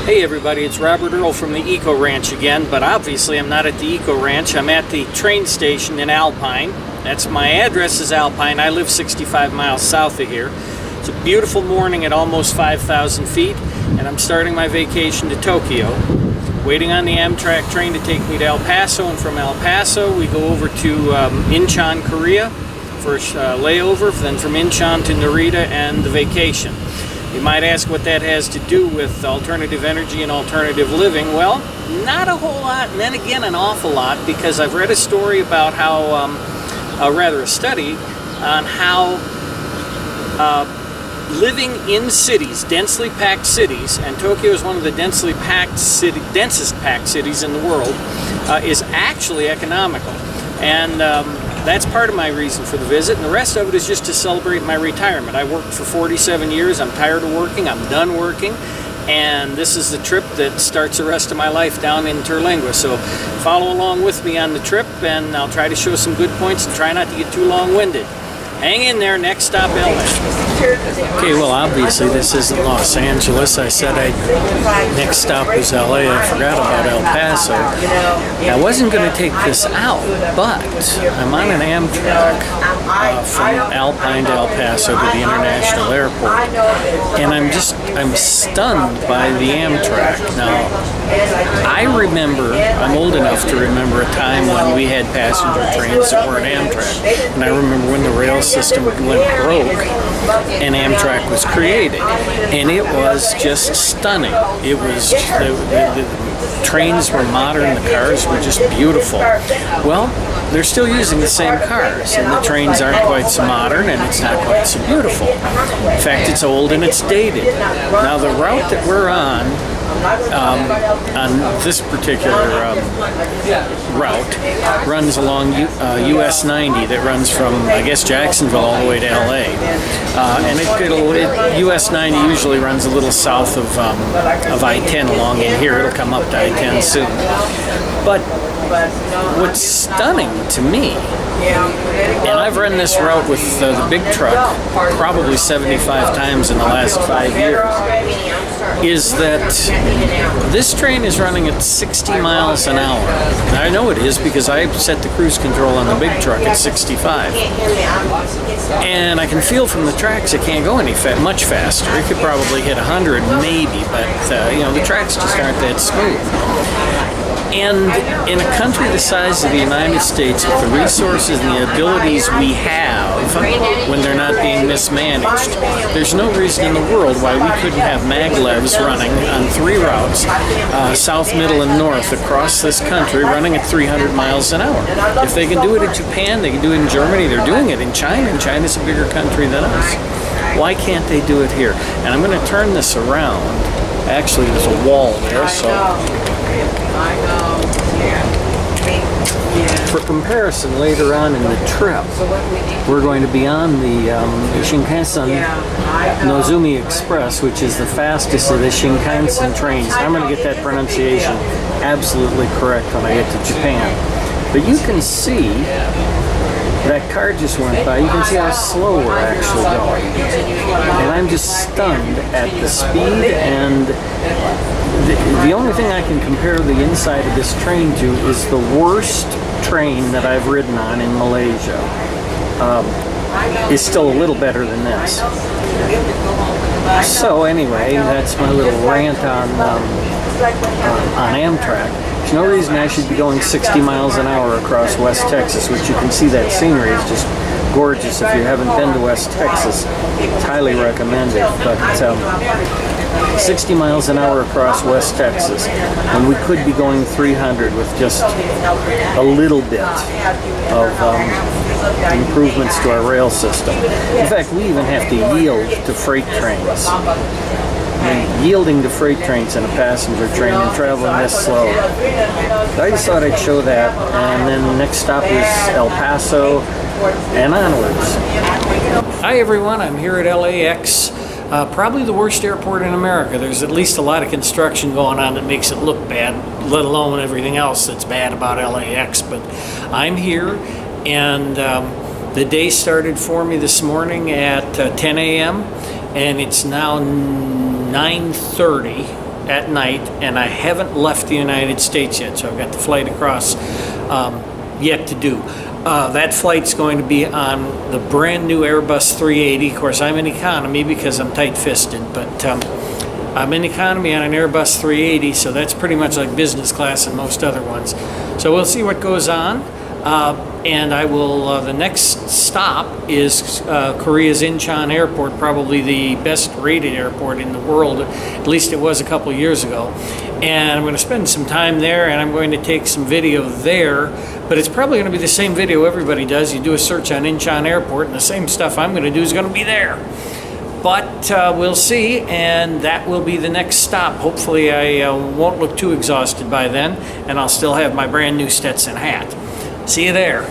Hey everybody, it's Robert Earl from the Eco Ranch again, but obviously I'm not at the Eco Ranch. I'm at the train station in Alpine. That's my address is Alpine. I live 65 miles south of here. It's a beautiful morning at almost 5,000 feet, and I'm starting my vacation to Tokyo. Waiting on the Amtrak train to take me to El Paso, and from El Paso we go over to Incheon, Korea for a layover, then from Incheon to Narita and the vacation. You might ask what that has to do with alternative energy and alternative living. Well, not a whole lot, and then again an awful lot, because I've read a story about how, rather a study on how living in cities, densely packed cities, and Tokyo is one of the densest packed cities in the world, is actually economical. And that's part of my reason for the visit, and the rest of it is just to celebrate my retirement. I worked for 47 years, I'm tired of working, I'm done working, and this is the trip that starts the rest of my life down in Terlingua. So follow along with me on the trip, and I'll try to show some good points and try not to get too long-winded. Hang in there, next stop LA. Okay, well obviously this isn't Los Angeles. I said next stop was LA. I forgot about El Paso. I wasn't going to take this out, but I'm on an Amtrak from Alpine to El Paso to the international airport. And I'm stunned by the Amtrak. Now, I remember, I'm old enough to remember a time when we had passenger trains that weren't Amtrak. And I remember when the rail system went broke and Amtrak was created. And it was just stunning. It was, the trains were modern, the cars were just beautiful. Well, they're still using the same cars, and the trains aren't quite so modern, and it's not quite so beautiful. In fact, it's old and it's dated. Now, the route that we're on this particular route runs along US 90 that runs from, I guess, Jacksonville all the way to LA. And US 90 usually runs a little south of I-10 along in here. It'll come up to I-10 soon. But what's stunning to me, and I've run this route with the big truck probably 75 times in the last 5 years, is that this train is running at 60 miles an hour. Now, I know it is because I set the cruise control on the big truck at 65. And I can feel from the tracks it can't go any much faster. It could probably hit 100 maybe, but the tracks just aren't that smooth. And in a country the size of the United States, with the resources and the abilities we have when they're not being mismanaged, there's no reason in the world why we couldn't have maglevs running on 3 routes, south, middle, and north across this country, running at 300 miles an hour. If they can do it in Japan, they can do it in Germany, they're doing it in China, and China's a bigger country than us. Why can't they do it here? And I'm going to turn this around. Actually, there's a wall there, so... For comparison, later on in the trip, we're going to be on the Shinkansen Nozomi Express, which is the fastest of the Shinkansen trains. I'm going to get that pronunciation absolutely correct when I get to Japan. But you can see that car just went by. You can see how slow we're actually going. And I'm just stunned at the speed, and the only thing I can compare the inside of this train to is the worst train that I've ridden on in Malaysia. Is still a little better than this. So anyway, that's my little rant on Amtrak. There's no reason I should be going 60 miles an hour across West Texas, which you can see that scenery is just gorgeous. If you haven't been to West Texas, it's highly recommended. But 60 miles an hour across West Texas, and we could be going 300 with just a little bit of improvements to our rail system. In fact, we even have to yield to freight trains. Yielding to freight trains in a passenger train and traveling this slow. I just thought I'd show that, and then the next stop is El Paso and onwards. Hi everyone, I'm here at LAX. Probably the worst airport in America. There's at least a lot of construction going on that makes it look bad, let alone everything else that's bad about LAX. But I'm here, and the day started for me this morning at 10 a.m. and it's now 9:30, at night, and I haven't left the United States yet, so I've got the flight across yet to do. That flight's going to be on the brand new Airbus 380. Of course, I'm in economy because I'm tight-fisted, but I'm in economy on an Airbus 380, so that's pretty much like business class and most other ones. So we'll see what goes on. And I will, the next stop is Korea's Incheon Airport, probably the best rated airport in the world, at least it was a couple years ago. And I'm going to spend some time there, and I'm going to take some video there, but it's probably going to be the same video everybody does. You do a search on Incheon Airport, and the same stuff I'm going to do is going to be there. But we'll see, and that will be the next stop. Hopefully I won't look too exhausted by then, and I'll still have my brand new Stetson hat. See you there.